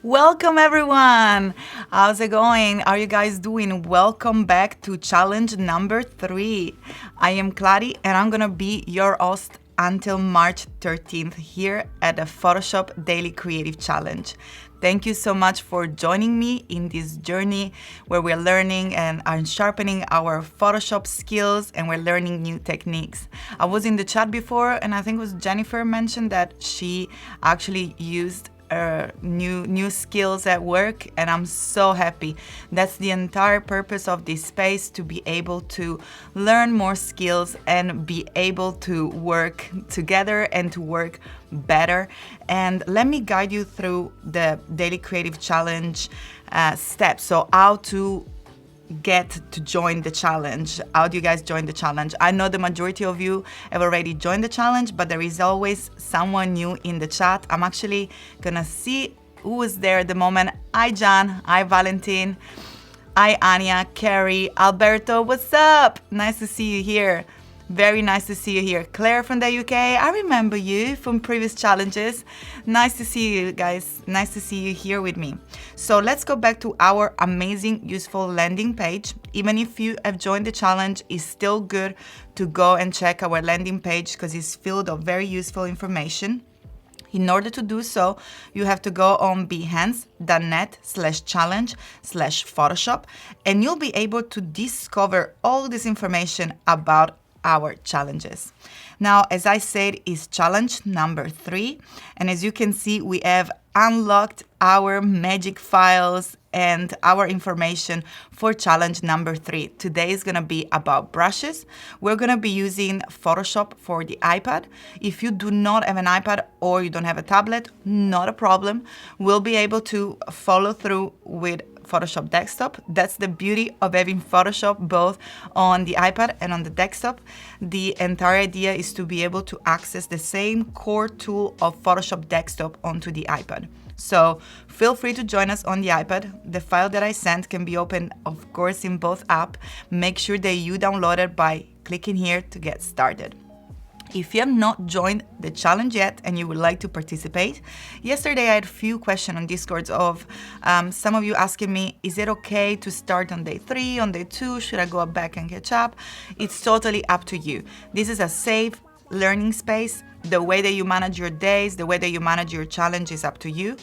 Welcome everyone! How's it going? Are you guys doing? Welcome back to challenge number 3. I am Clary and I'm gonna be your host until March 13th here at the Photoshop Daily Creative Challenge. Thank you so much for joining me in this journey where we're learning and are sharpening our Photoshop skills and we're learning new techniques. I was in the chat before and I think it was Jennifer mentioned that she actually used new skills at work, and I'm so happy. That's the entire purpose of this space, to be able to learn more skills and be able to work together and to work better. And let me guide you through the Daily Creative Challenge steps. So how to get to join the challenge. How do you guys join the challenge? I know the majority of you have already joined the challenge, but there is always someone new in the chat. I'm actually gonna see who is there at the moment. Hi John, hi Valentin, hi Anya, Carrie, Alberto, what's up? Nice to see you here. Very nice to see you here. Claire from the UK, I remember you from previous challenges. Nice to see you guys. Nice to see you here with me. So let's go back to our amazing, useful landing page. Even if you have joined the challenge, it's still good to go and check our landing page because it's filled of very useful information. In order to do so, you have to go on behance.net/challenge/Photoshop and you'll be able to discover all this information about our challenges. Now, as I said, is challenge number 3. And as you can see, we have unlocked our magic files and our information for challenge number 3. Today is gonna be about brushes. We're gonna be using Photoshop for the iPad. If you do not have an iPad or you don't have a tablet, not a problem. We'll be able to follow through with Photoshop desktop. That's the beauty of having Photoshop both on the iPad and on the desktop. The entire idea is to be able to access the same core tool of Photoshop desktop onto the iPad. So feel free to join us on the iPad. The file that I sent can be opened, of course, in both apps. Make sure that you download it by clicking here to get started. If you have not joined the challenge yet and you would like to participate, yesterday I had a few questions on Discord of some of you asking me, is it okay to start on day 3, on day 2? Should I go back and catch up? It's totally up to you. This is a safe learning space. The way that you manage your days, the way that you manage your challenge is up to you.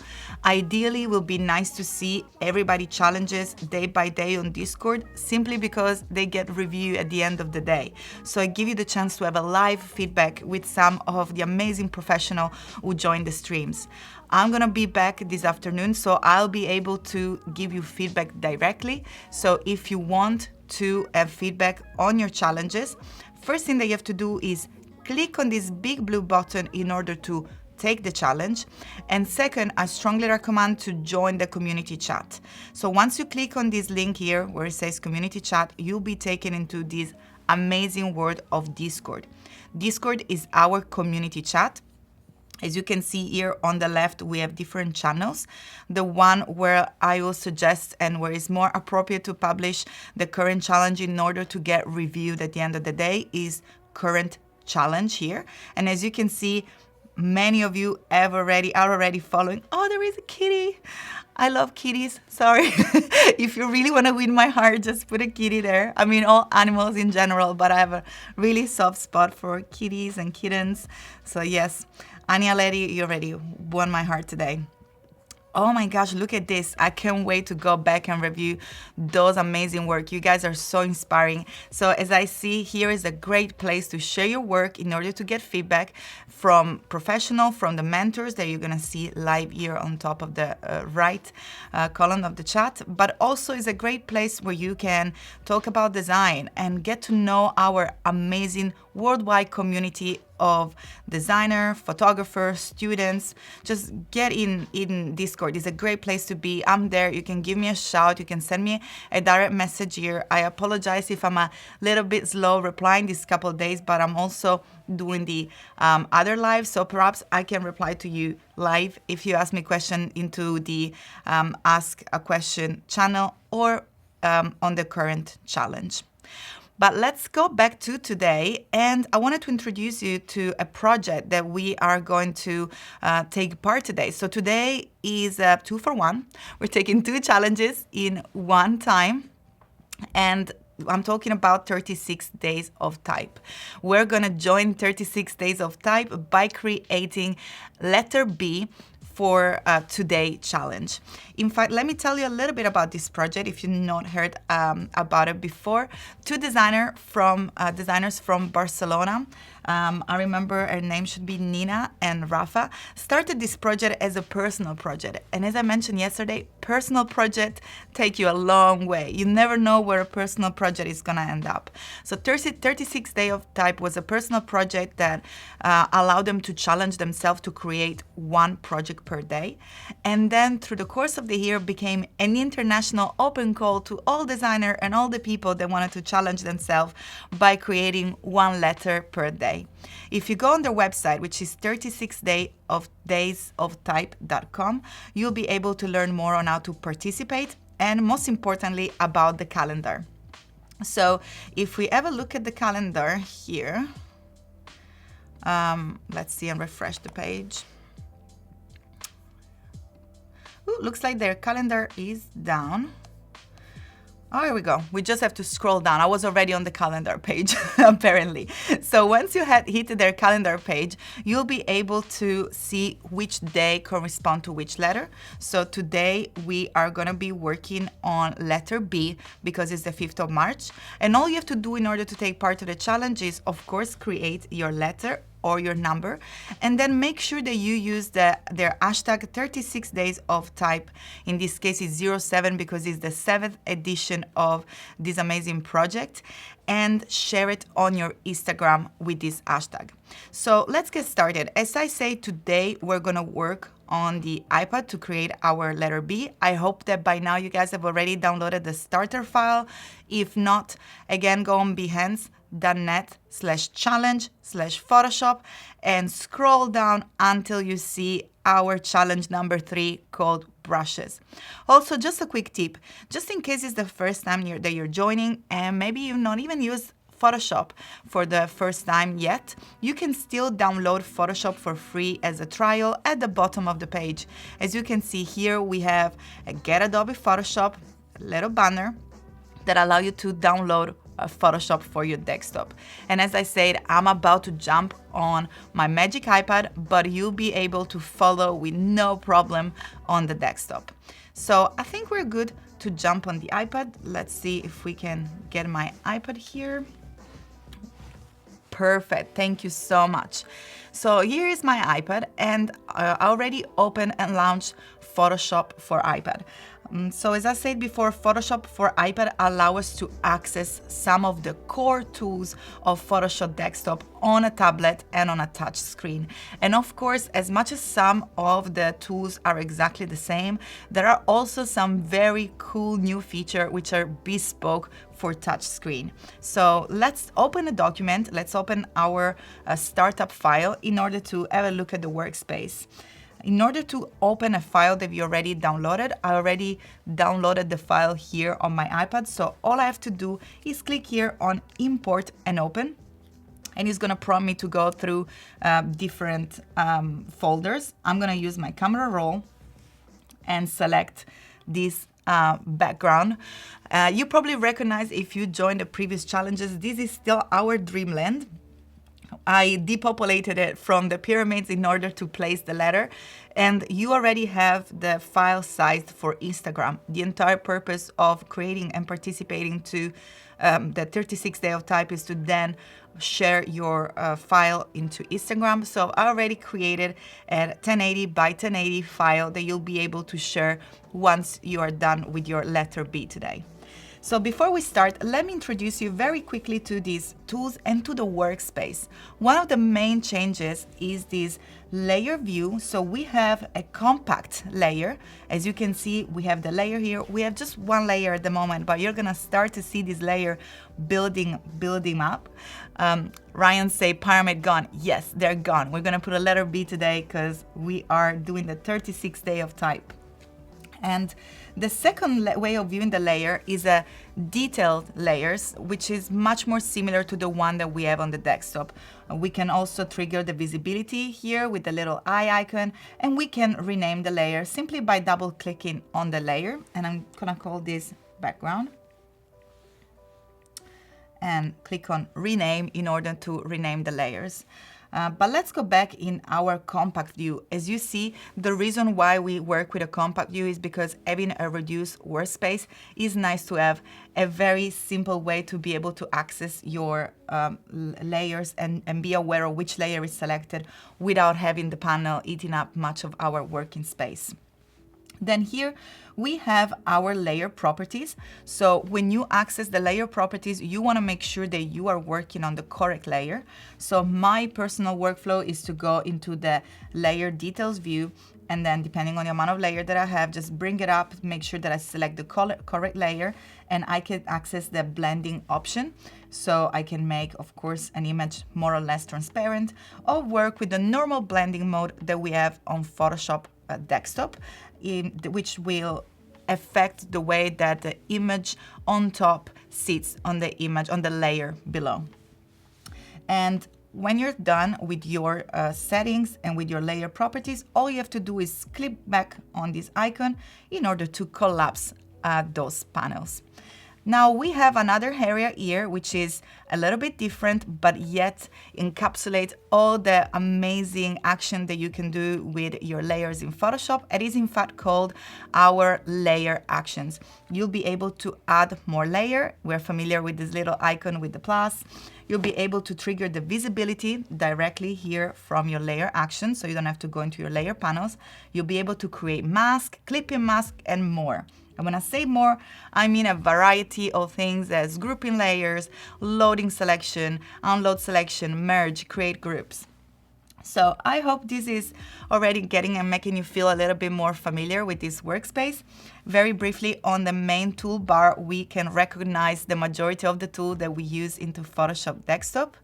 Ideally, it will be nice to see everybody challenges day by day on Discord, simply because they get reviewed at the end of the day. So I give you the chance to have a live feedback with some of the amazing professionals who join the streams. I'm gonna be back this afternoon, so I'll be able to give you feedback directly. So if you want to have feedback on your challenges, first thing that you have to do is click on this big blue button in order to take the challenge. And second, I strongly recommend to join the community chat. So once you click on this link here where it says community chat, you'll be taken into this amazing world of Discord. Discord is our community chat. As you can see here on the left, we have different channels. The one where I will suggest and where it's more appropriate to publish the current challenge in order to get reviewed at the end of the day is current challenge here. And as you can see, many of you are already following. Oh, there is a kitty. I love kitties. Sorry. If you really want to win my heart, just put a kitty there. I mean, all animals in general, but I have a really soft spot for kitties and kittens. So yes, Anya Lady, you already won my heart today. Oh my gosh, look at this. I can't wait to go back and review those amazing work. You guys are so inspiring. So as I see, here is a great place to share your work in order to get feedback from professionals, from the mentors that you're gonna see live here on top of the right column of the chat. But also is a great place where you can talk about design and get to know our amazing worldwide community of designer, photographers, students. Just get in Discord. It's a great place to be. I'm there. You can give me a shout. You can send me a direct message here. I apologize if I'm a little bit slow replying these couple of days, but I'm also doing the other live, so perhaps I can reply to you live if you ask me a question into the Ask a Question channel or on the current challenge. But let's go back to today, and I wanted to introduce you to a project that we are going to take part today. So today is 2 for 1. We're taking 2 challenges in one time, and I'm talking about 36 days of type. We're gonna join 36 days of type by creating letter B for today challenge. In fact, let me tell you a little bit about this project if you've not heard about it before. 2 designers from Barcelona, I remember her name should be Nina and Rafa, started this project as a personal project. And as I mentioned yesterday, personal project take you a long way. You never know where a personal project is gonna end up. So 36 Day of Type was a personal project that allowed them to challenge themselves to create 1 project per day. And then through the course of the year became an international open call to all designers and all the people that wanted to challenge themselves by creating 1 letter per day. If you go on their website, which is 36daysoftype.com, you'll be able to learn more on how to participate and most importantly about the calendar. So if we ever look at the calendar here, let's see and refresh the page. Ooh, looks like their calendar is down. Oh, here we go. We just have to scroll down. I was already on the calendar page, apparently. So once you hit their calendar page, you'll be able to see which day corresponds to which letter. So today we are going to be working on letter B because it's the 5th of March. And all you have to do in order to take part of the challenge is, of course, create your letter or your number, and then make sure that you use their hashtag 36 days of type. In this case, it's 07 because it's the 7th edition of this amazing project, and share it on your Instagram with this hashtag. So let's get started. As I say, today we're gonna work on the iPad to create our letter B. I hope that by now you guys have already downloaded the starter file. If not, again, go on behance.net/challenge/Photoshop and scroll down until you see our challenge number 3 called brushes. Also, just a quick tip, just in case it's the first time that you're joining and maybe you've not even used Photoshop for the first time yet, you can still download Photoshop for free as a trial at the bottom of the page. As you can see here, we have a Get Adobe Photoshop, a little banner that allow you to download Photoshop for your desktop. And as I said, I'm about to jump on my Magic iPad, but you'll be able to follow with no problem on the desktop. So I think we're good to jump on the iPad. Let's see if we can get my iPad here. Perfect, thank you so much. So here is my iPad, and I already opened and launched Photoshop for iPad. So as I said before, Photoshop for iPad allows us to access some of the core tools of Photoshop Desktop on a tablet and on a touch screen. And of course, as much as some of the tools are exactly the same, there are also some very cool new features which are bespoke for touch screen. So let's open a document. Let's open our startup file in order to have a look at the workspace. In order to open a file that we already downloaded, I already downloaded the file here on my iPad. So all I have to do is click here on Import and Open. And it's gonna prompt me to go through different folders. I'm gonna use my camera roll and select this background. You probably recognize if you joined the previous challenges, this is still our dreamland. I depopulated it from the pyramids in order to place the letter, and you already have the file sized for Instagram. The entire purpose of creating and participating to the 36 Day of Type is to then share your file into Instagram. So I already created a 1080 by 1080 file that you'll be able to share once you are done with your letter B today. So before we start, let me introduce you very quickly to these tools and to the workspace. One of the main changes is this layer view. So we have a compact layer. As you can see, we have the layer here. We have just one layer at the moment, but you're gonna start to see this layer building up. Ryan say pyramid gone. Yes, they're gone. We're gonna put a letter B today because we are doing the 36 Day of Type. And the second way of viewing the layer is a detailed layers, which is much more similar to the one that we have on the desktop. We can also trigger the visibility here with the little eye icon, and we can rename the layer simply by double clicking on the layer. And I'm gonna call this background and click on rename in order to rename the layers. But let's go back in our compact view. As you see, the reason why we work with a compact view is because having a reduced workspace is nice to have a very simple way to be able to access your layers and be aware of which layer is selected without having the panel eating up much of our working space. Then here we have our layer properties. So when you access the layer properties, you want to make sure that you are working on the correct layer. So my personal workflow is to go into the layer details view, and then depending on the amount of layer that I have, just bring it up, make sure that I select the correct layer, and I can access the blending option. So I can make, of course, an image more or less transparent, or work with the normal blending mode that we have on Photoshop desktop, which will affect the way that the image on top sits on the image, on the layer below. And when you're done with your settings and with your layer properties, all you have to do is click back on this icon in order to collapse those panels. Now we have another area here, which is a little bit different, but yet encapsulate all the amazing action that you can do with your layers in Photoshop. It is in fact called our layer actions. You'll be able to add more layer. We're familiar with this little icon with the plus. You'll be able to trigger the visibility directly here from your layer action, so you don't have to go into your layer panels. You'll be able to create mask, clipping mask, and more. And when I say more, I mean a variety of things as grouping layers, loading selection, unload selection, merge, create groups. So I hope this is already getting and making you feel a little bit more familiar with this workspace. Very briefly, on the main toolbar, we can recognize the majority of the tools that we use into Photoshop desktop.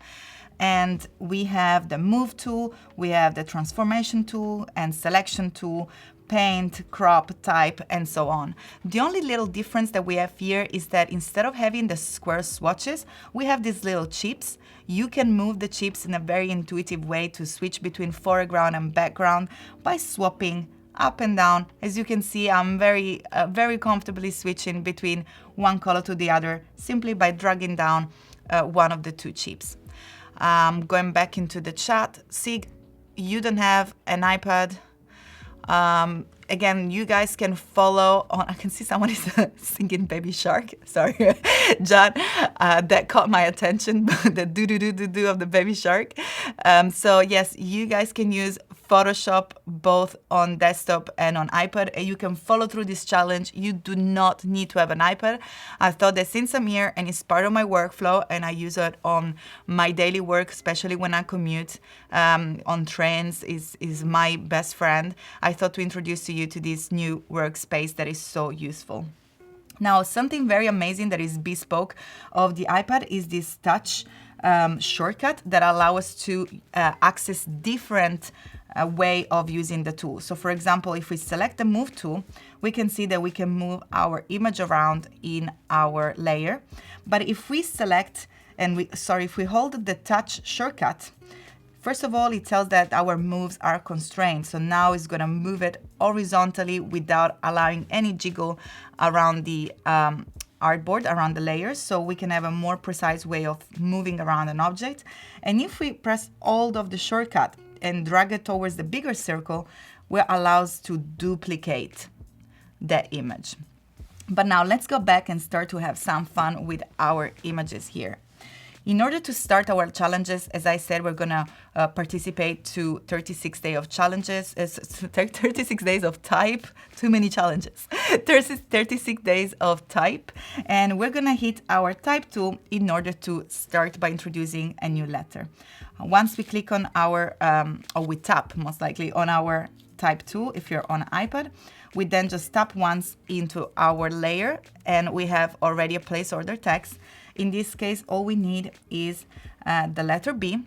And we have the move tool, we have the transformation tool and selection tool, paint, crop, type, and so on. The only little difference that we have here is that instead of having the square swatches, we have these little chips. You can move the chips in a very intuitive way to switch between foreground and background by swapping up and down. As you can see, I'm very comfortably switching between one color to the other simply by dragging down one of the two chips. Going back into the chat, see, you don't have an iPad. Again, you guys can follow on, I can see someone is singing Baby Shark. Sorry, John, that caught my attention, the do-do-do-do-do of the Baby Shark. So yes, you guys can use Photoshop both on desktop and on iPad, and you can follow through this challenge. You do not need to have an iPad. I thought that since I'm here and it's part of my workflow and I use it on my daily work, especially when I commute on trains, is my best friend. I thought to introduce to you to this new workspace that is so useful. Now, something very amazing that is bespoke of the iPad is this touch shortcut that allows us to access different way of using the tool. So for example, if we select the move tool, we can see that we can move our image around in our layer. But if we select and if we hold the touch shortcut, first of all, it tells that our moves are constrained. So now it's going to move it horizontally without allowing any jiggle around the artboard, around the layers. So we can have a more precise way of moving around an object. And if we press hold of the shortcut and drag it towards the bigger circle, we're allowed to duplicate that image. But now let's go back and start to have some fun with our images here. In order to start our challenges, as I said, we're gonna participate to 36 days of challenges, 36 days of type, too many challenges, 36 days of type, and we're gonna hit our type tool in order to start by introducing a new letter. Once we click on our, or we tap most likely on our type tool, if you're on iPad, we then just tap once into our layer and we have already a place order text. In this case, all we need is the letter B,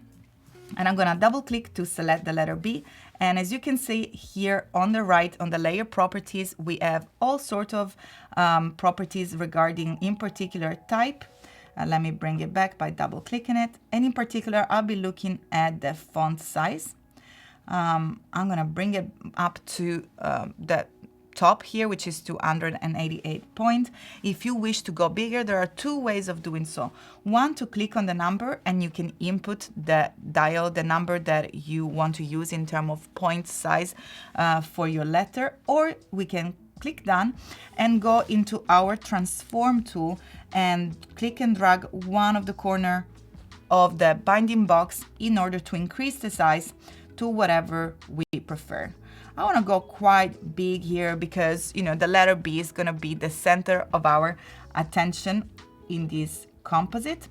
and I'm gonna double click to select the letter B, And as you can see here on the right, on the layer properties, we have all sorts of properties regarding, in particular, type. Let me bring it back by double clicking it. And in particular, I'll be looking at the font size. I'm gonna bring it up to the top here, which is 288 point. If you wish to go bigger, there are two ways of doing so. One, to click on the number and you can input the dial, the number that you want to use in terms of point size for your letter, or we can click done and go into our transform tool and click and drag one of the corner of the binding box in order to increase the size to whatever we prefer. I want to go quite big here because, you know, the letter B is going to be the center of our attention in this composite.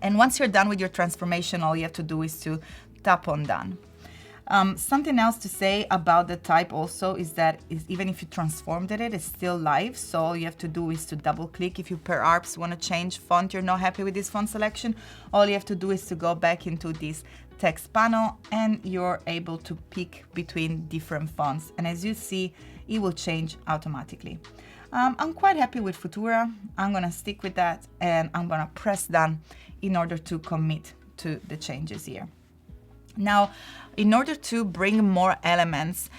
And once you're done with your transformation, all you have to do is to tap on done. Something else to say about the type also is that even if you transformed it, it's still live. So all you have to do is to double click. If you perhaps want to change font, you're not happy with this font selection, all you have to do is to go back into this text panel and you're able to pick between different fonts. And as you see, it will change automatically. I'm quite happy with Futura. I'm gonna stick with that and I'm gonna press done in order to commit to the changes here. Now, in order to bring more elements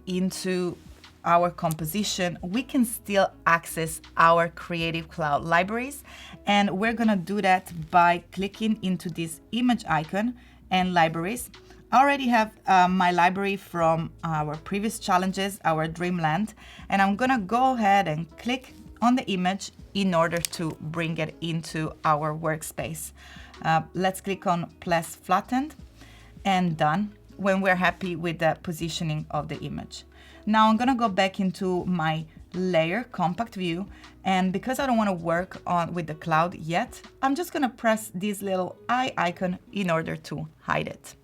into our composition, we can still access our Creative Cloud libraries. And we're gonna do that by clicking into this image icon and libraries. I already have my library from our previous challenges, our Dreamland, and I'm gonna go ahead and click on the image in order to bring it into our workspace. Let's click on plus flattened and done when we're happy with the positioning of the image. Now I'm gonna go back into my layer compact view, and because I don't want to work with the cloud yet, I'm just gonna press this little eye icon in order to hide it.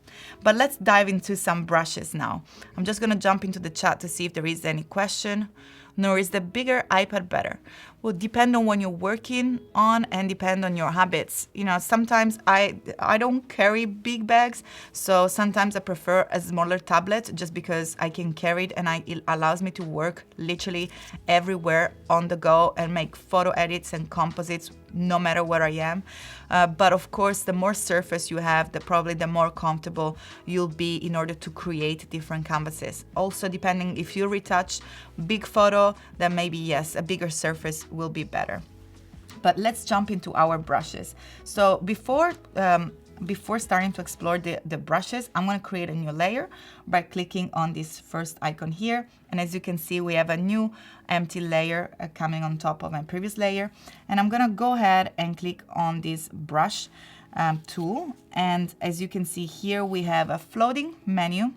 But let's dive into some brushes now. I'm just gonna jump into the chat to see if there is any question. Nor is the bigger iPad better? Will depend on what you're working on and depend on your habits. You know, sometimes I don't carry big bags, so sometimes I prefer a smaller tablet just because I can carry it and it allows me to work literally everywhere on the go and make photo edits and composites no matter where I am. But of course, the more surface you have, probably the more comfortable you'll be in order to create different canvases. Also, depending if you retouch big photo, then maybe yes, a bigger surface will be better. But let's jump into our brushes. So before starting to explore the brushes, I'm going to create a new layer by clicking on this first icon here. And as you can see, we have a new empty layer coming on top of my previous layer. And I'm going to go ahead and click on this brush tool. And as you can see here, we have a floating menu.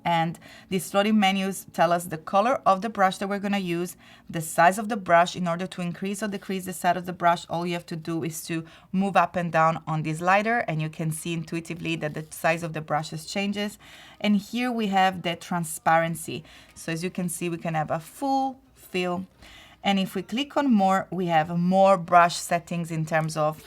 And these floating menus tell us the color of the brush that we're going to use, the size of the brush. In order to increase or decrease the size of the brush, all you have to do is to move up and down on this slider, and you can see intuitively that the size of the brushes changes. And here we have the transparency. So as you can see, we can have a full fill. And if we click on more, we have more brush settings in terms of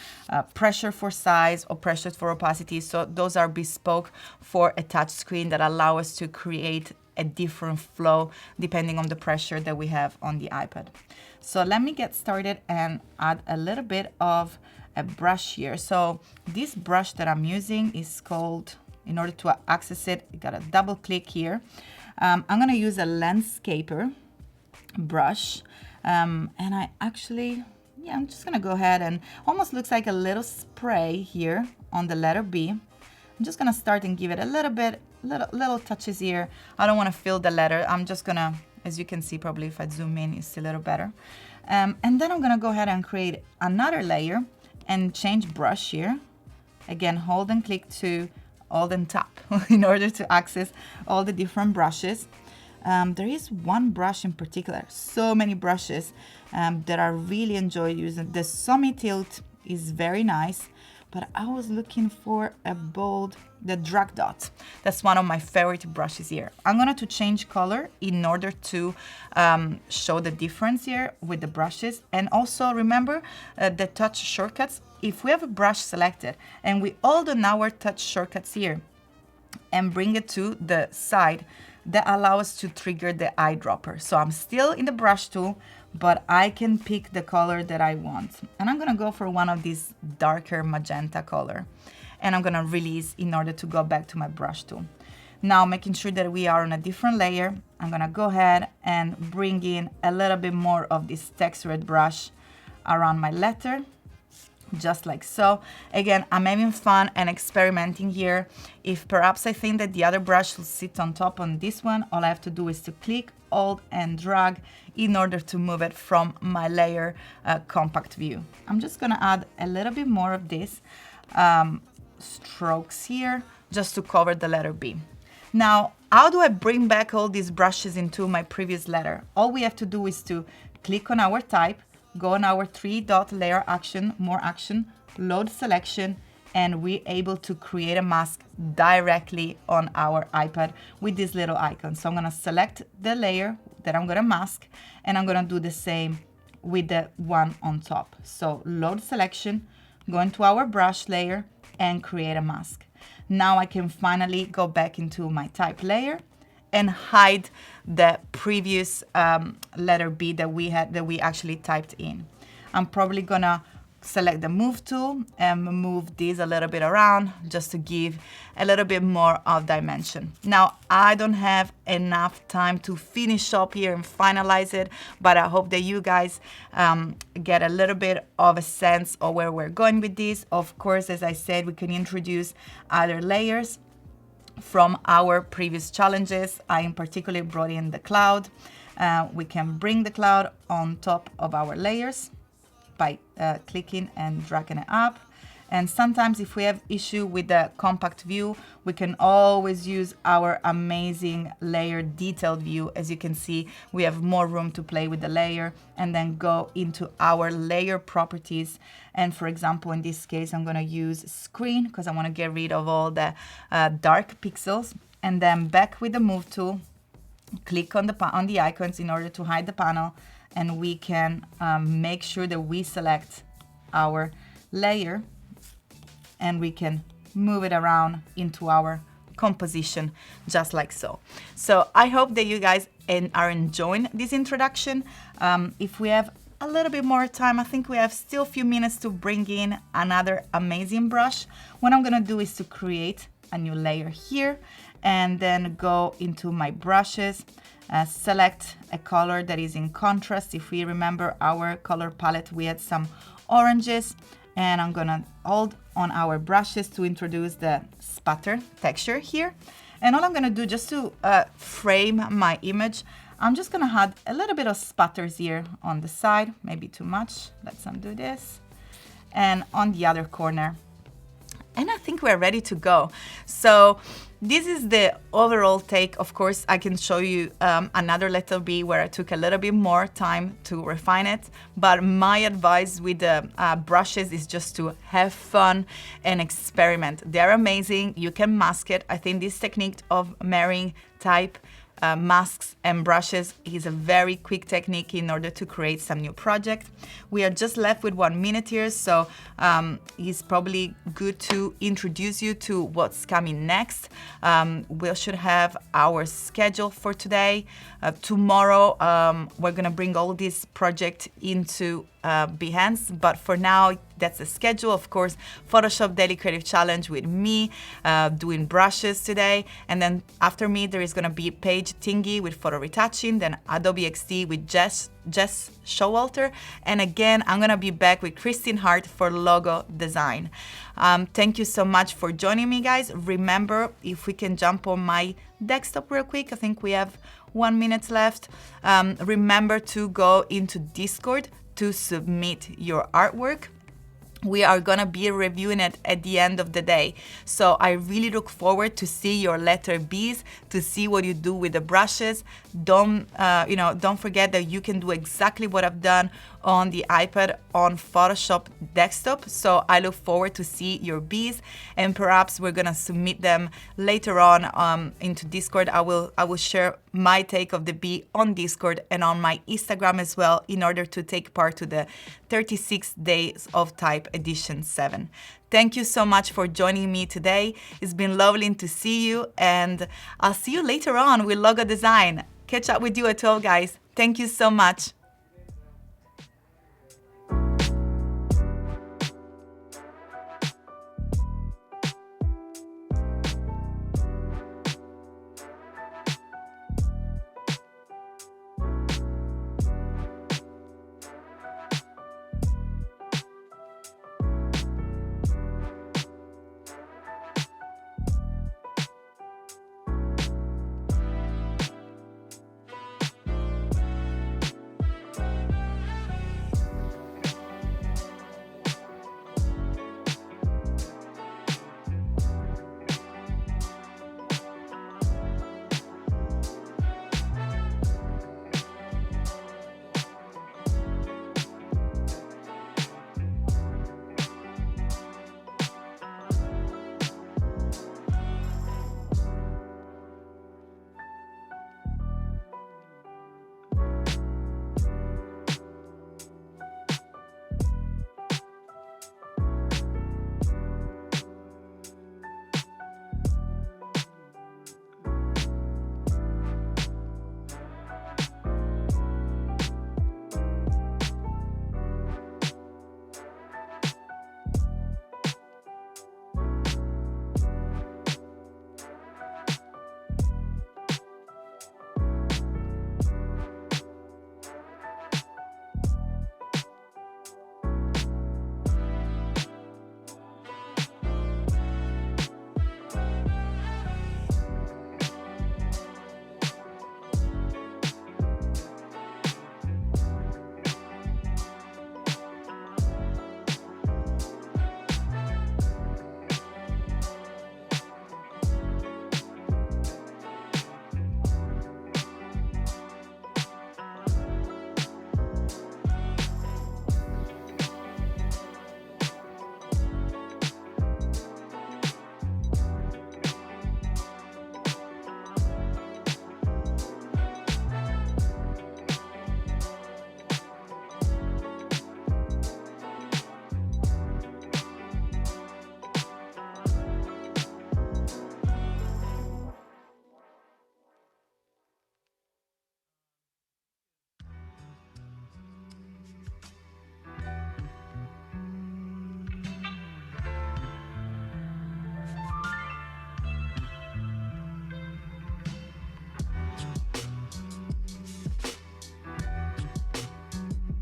pressure for size or pressure for opacity. So those are bespoke for a touch screen that allow us to create a different flow depending on the pressure that we have on the iPad. So let me get started and add a little bit of a brush here. So this brush that I'm using is called, in order to access it, you gotta double click here. I'm gonna use a landscaper brush. And I actually, I'm just gonna go ahead and almost looks like a little spray here on the letter B. I'm just gonna start and give it a little bit, little touches here. I don't wanna fill the letter. I'm just gonna, as you can see, probably if I zoom in, you see a little better. And then I'm gonna go ahead and create another layer and change brush here. Again, hold and click to hold and tap in order to access all the different brushes. There is one brush in particular, so many brushes that I really enjoy using. The Summit Tilt is very nice, but I was looking for a bold, the drag dot. That's one of my favorite brushes here. I'm going to change color in order to show the difference here with the brushes. And also remember the touch shortcuts. If we have a brush selected and we hold on our touch shortcuts here, and bring it to the side that allows us to trigger the eyedropper. So I'm still in the brush tool, but I can pick the color that I want. And I'm gonna go for one of these darker magenta color. And I'm gonna release in order to go back to my brush tool. Now, making sure that we are on a different layer, I'm gonna go ahead and bring in a little bit more of this textured brush around my letter, just like so. Again, I'm having fun and experimenting here. If perhaps I think that the other brush will sit on top on this one, all I have to do is to click, hold, and drag in order to move it from my layer compact view. I'm just gonna add a little bit more of this strokes here, just to cover the letter B. Now, how do I bring back all these brushes into my previous letter? All we have to do is to click on our type, go on our 3-dot layer action, more action, load selection, and we're able to create a mask directly on our iPad with this little icon. So I'm gonna select the layer that I'm gonna mask, and I'm gonna do the same with the one on top. So load selection, go into our brush layer, and create a mask. Now I can finally go back into my type layer and hide the previous letter B that we actually typed in. I'm probably gonna select the move tool and move this a little bit around just to give a little bit more of dimension. Now, I don't have enough time to finish up here and finalize it, but I hope that you guys get a little bit of a sense of where we're going with this. Of course, as I said, we can introduce other layers from our previous challenges. I in particular brought in the cloud. We can bring the cloud on top of our layers by clicking and dragging it up. And sometimes if we have issue with the compact view, we can always use our amazing layer detailed view. As you can see, we have more room to play with the layer and then go into our layer properties. And for example, in this case, I'm gonna use screen because I wanna get rid of all the dark pixels, and then back with the move tool, click on the icons in order to hide the panel, and we can make sure that we select our layer and we can move it around into our composition just like so. So I hope that you guys are enjoying this introduction. If we have a little bit more time, I think we have still a few minutes to bring in another amazing brush. What I'm gonna do is to create a new layer here and then go into my brushes, select a color that is in contrast. If we remember our color palette, we had some oranges, and I'm gonna hold on our brushes to introduce the spatter texture here. And all I'm gonna do just to frame my image, I'm just gonna add a little bit of spatters here on the side, maybe too much. Let's undo this. And on the other corner. And I think we're ready to go. So this is the overall take. Of course, I can show you another letter B where I took a little bit more time to refine it. But my advice with the brushes is just to have fun and experiment. They're amazing. You can mask it. I think this technique of marrying type, masks and brushes is a very quick technique in order to create some new project. We are just left with 1 minute here, so it's probably good to introduce you to what's coming next. We should have our schedule for today. Tomorrow, we're gonna bring all this project into Behance, but for now, that's the schedule. Of course, Photoshop Daily Creative Challenge with me doing brushes today, and then after me there is going to be Paige Tingy with photo retouching, then Adobe XD with Jess Showalter, and again I'm going to be back with Christine Hart for logo design. Thank you so much for joining me, guys. Remember, if we can jump on my desktop real quick, I think we have 1 minute left. Remember to go into Discord to submit your artwork. We are gonna be reviewing it at the end of the day. So I really look forward to see your letter Bs, to see what you do with the brushes. Don't forget that you can do exactly what I've done on the iPad on Photoshop desktop. So I look forward to see your Bs, and perhaps we're gonna submit them later on into Discord. I will share my take of the bee on Discord and on my Instagram as well in order to take part to the 36 Days of Type Edition 7. Thank you so much for joining me today. It's been lovely to see you, and I'll see you later on with logo design. Catch up with you at 12, guys. Thank you so much.